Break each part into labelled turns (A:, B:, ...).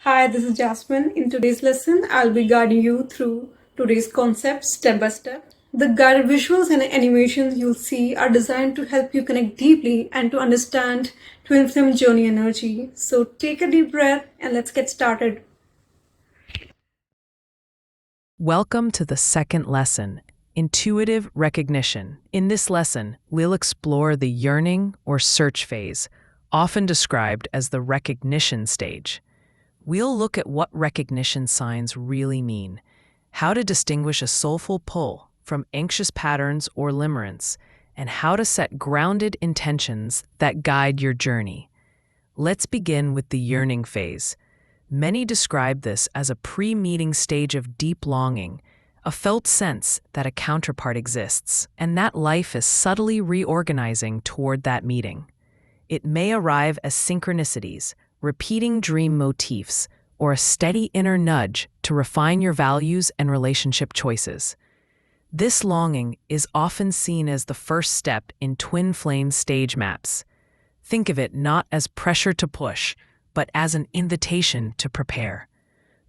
A: Hi, this is Jasmine. In today's lesson, I'll be guiding you through today's concepts step by step. The guided visuals and animations you'll see are designed to help you connect deeply and to understand twin flame journey energy. So take a deep breath and let's get started.
B: Welcome to the second lesson, Intuitive Recognition. In this lesson, we'll explore the yearning or search phase, often described as the recognition stage. We'll look at what recognition signs really mean, how to distinguish a soulful pull from anxious patterns or limerence, and how to set grounded intentions that guide your journey. Let's begin with the yearning phase. Many describe this as a pre-meeting stage of deep longing, a felt sense that a counterpart exists, and that life is subtly reorganizing toward that meeting. It may arrive as synchronicities, repeating dream motifs, or a steady inner nudge to refine your values and relationship choices. This longing is often seen as the first step in twin flame stage maps. Think of it not as pressure to push, but as an invitation to prepare.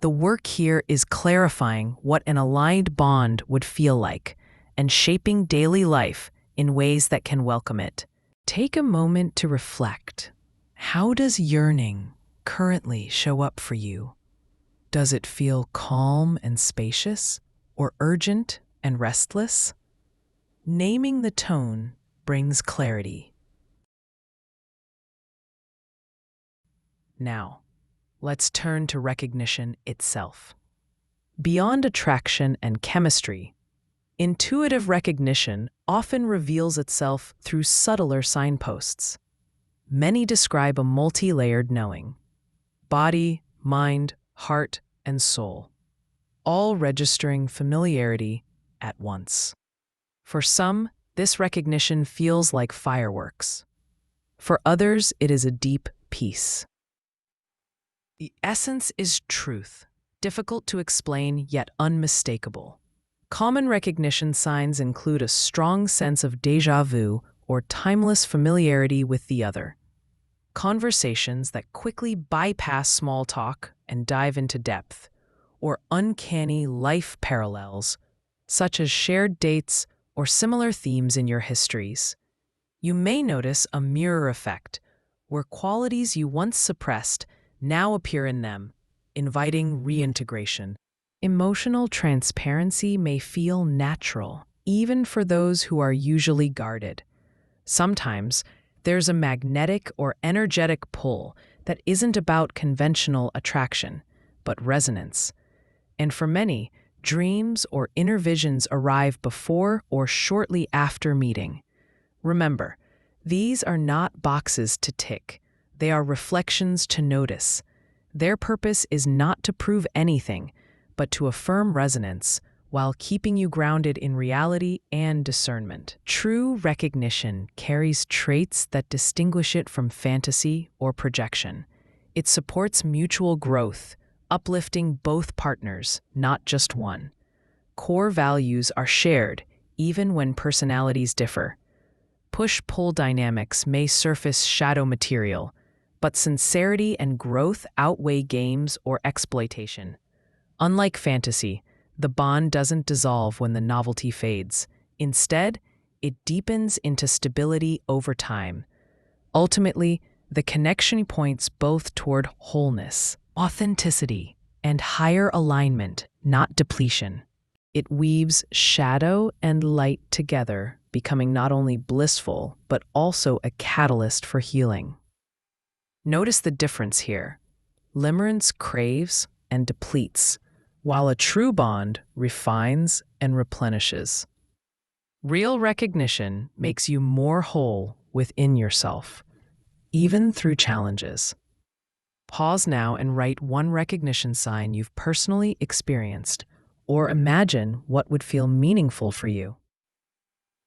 B: The work here is clarifying what an aligned bond would feel like and shaping daily life in ways that can welcome it. Take a moment to reflect. How does yearning currently show up for you? Does it feel calm and spacious, or urgent and restless? Naming the tone brings clarity. Now, let's turn to recognition itself. Beyond attraction and chemistry, intuitive recognition often reveals itself through subtler signposts. Many describe a multi-layered knowing: body, mind, heart, and soul, all registering familiarity at once. For some, this recognition feels like fireworks. For others, it is a deep peace. The essence is truth, difficult to explain yet unmistakable. Common recognition signs include a strong sense of déjà vu or timeless familiarity with the other, conversations that quickly bypass small talk and dive into depth, or uncanny life parallels, such as shared dates or similar themes in your histories. You may notice a mirror effect, where qualities you once suppressed now appear in them, inviting reintegration. Emotional transparency may feel natural, even for those who are usually guarded. Sometimes, there's a magnetic or energetic pull that isn't about conventional attraction, but resonance. And for many, dreams or inner visions arrive before or shortly after meeting. Remember, these are not boxes to tick. They are reflections to notice. Their purpose is not to prove anything, but to affirm resonance while keeping you grounded in reality and discernment. True recognition carries traits that distinguish it from fantasy or projection. It supports mutual growth, uplifting both partners, not just one. Core values are shared, even when personalities differ. Push-pull dynamics may surface shadow material, but sincerity and growth outweigh games or exploitation. Unlike fantasy, the bond doesn't dissolve when the novelty fades. Instead, it deepens into stability over time. Ultimately, the connection points both toward wholeness, authenticity, and higher alignment, not depletion. It weaves shadow and light together, becoming not only blissful, but also a catalyst for healing. Notice the difference here. Limerence craves and depletes, while a true bond refines and replenishes. Real recognition makes you more whole within yourself, even through challenges. Pause now and write one recognition sign you've personally experienced, or imagine what would feel meaningful for you.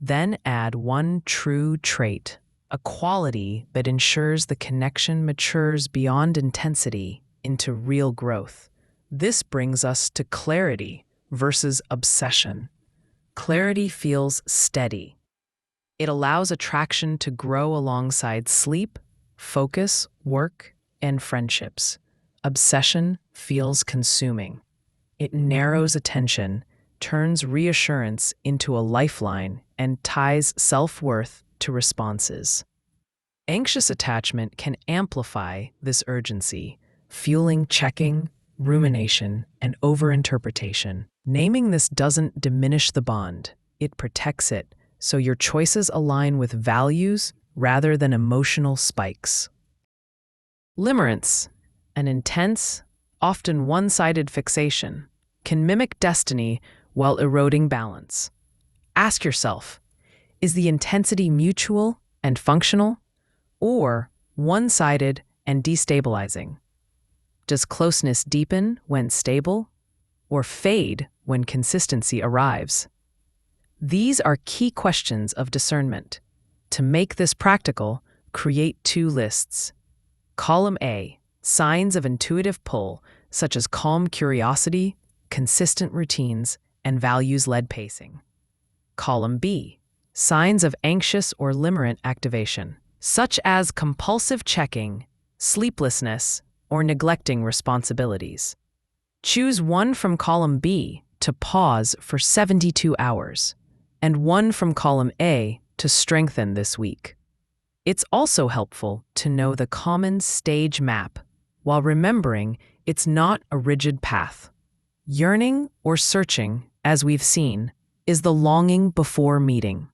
B: Then add one true trait, a quality that ensures the connection matures beyond intensity into real growth. This brings us to clarity versus obsession. Clarity feels steady. It allows attraction to grow alongside sleep, focus, work, and friendships. obsession feels consuming. It narrows attention, turns reassurance into a lifeline, and ties self-worth to responses. Anxious attachment can amplify this urgency, fueling checking, rumination, and overinterpretation. Naming this doesn't diminish the bond, it protects it, so your choices align with values rather than emotional spikes. Limerence, an intense, often one-sided fixation, can mimic destiny while eroding balance. Ask yourself, is the intensity mutual and functional, or one-sided and destabilizing? Does closeness deepen when stable, or fade when consistency arrives? These are key questions of discernment. To make this practical, create 2 lists. Column A, signs of intuitive pull, such as calm curiosity, consistent routines, and values-led pacing. Column B, signs of anxious or limerent activation, such as compulsive checking, sleeplessness, or neglecting responsibilities. Choose one from column B to pause for 72 hours, and one from column A to strengthen this week. It's also helpful to know the common stage map while remembering it's not a rigid path. Yearning or searching, as we've seen, is the longing before meeting.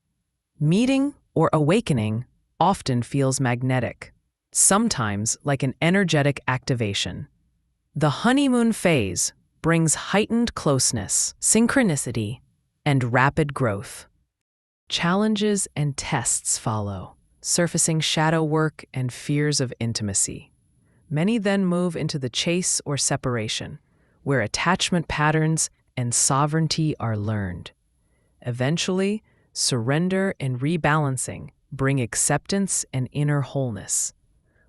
B: Meeting or awakening often feels magnetic, sometimes like an energetic activation. The honeymoon phase brings heightened closeness, synchronicity, and rapid growth. Challenges and tests follow, surfacing shadow work and fears of intimacy. Many then move into the chase or separation, where attachment patterns and sovereignty are learned. Eventually, surrender and rebalancing bring acceptance and inner wholeness.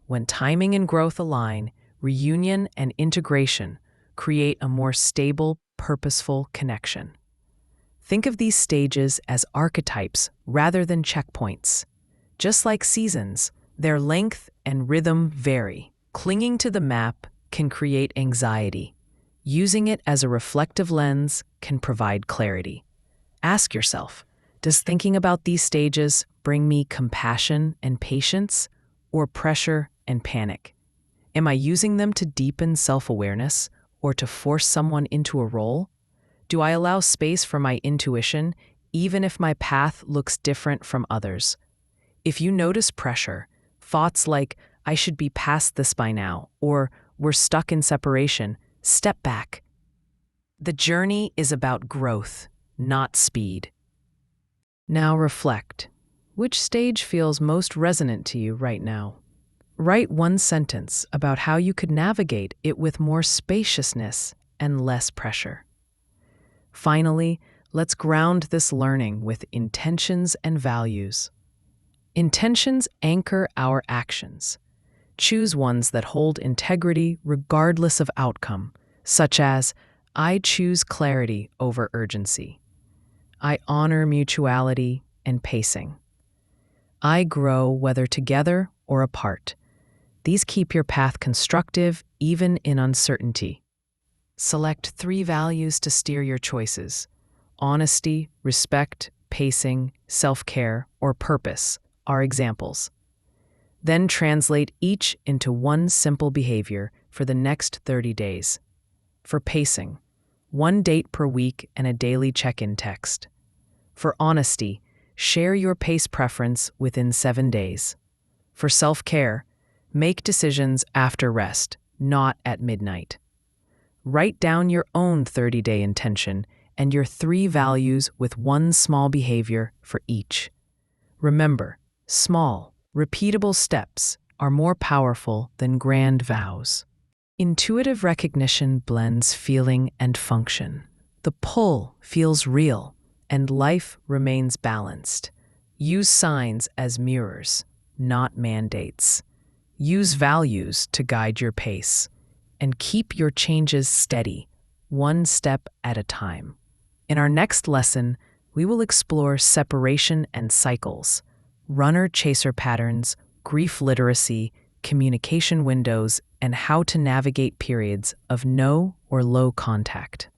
B: When timing and growth align, reunion and integration create a more stable, purposeful connection. Think of these stages as archetypes rather than checkpoints. Just like seasons, their length and rhythm vary. Clinging to the map can create anxiety. Using it as a reflective lens can provide clarity. Ask yourself, does thinking about these stages bring me compassion and patience, or pressure and panic? Am I using them to deepen self-awareness or to force someone into a role? Do I allow space for my intuition, even if my path looks different from others? If you notice pressure, thoughts like, I should be past this by now, or we're stuck in separation, step back. The journey is about growth, not speed. Now reflect. Which stage feels most resonant to you right now? Write one sentence about how you could navigate it with more spaciousness and less pressure. Finally, let's ground this learning with intentions and values. Intentions anchor our actions. Choose ones that hold integrity regardless of outcome, such as, I choose clarity over urgency. I honor mutuality and pacing. I grow whether together or apart. These keep your path constructive even in uncertainty. Select 3 values to steer your choices: honesty, respect, pacing, self-care, or purpose are examples. Then translate each into one simple behavior for the next 30 days. For pacing, 1 date per week and a daily check-in text. For honesty, share your pace preference within 7 days. For self-care, make decisions after rest, not at midnight. Write down your own 30-day intention and your 3 values with 1 small behavior for each. Remember, small, repeatable steps are more powerful than grand vows. Intuitive recognition blends feeling and function. The pull feels real, and life remains balanced. Use signs as mirrors, not mandates. Use values to guide your pace, and keep your changes steady, 1 step at a time. In our next lesson, we will explore separation and cycles, runner-chaser patterns, grief literacy, communication windows, and how to navigate periods of no or low contact.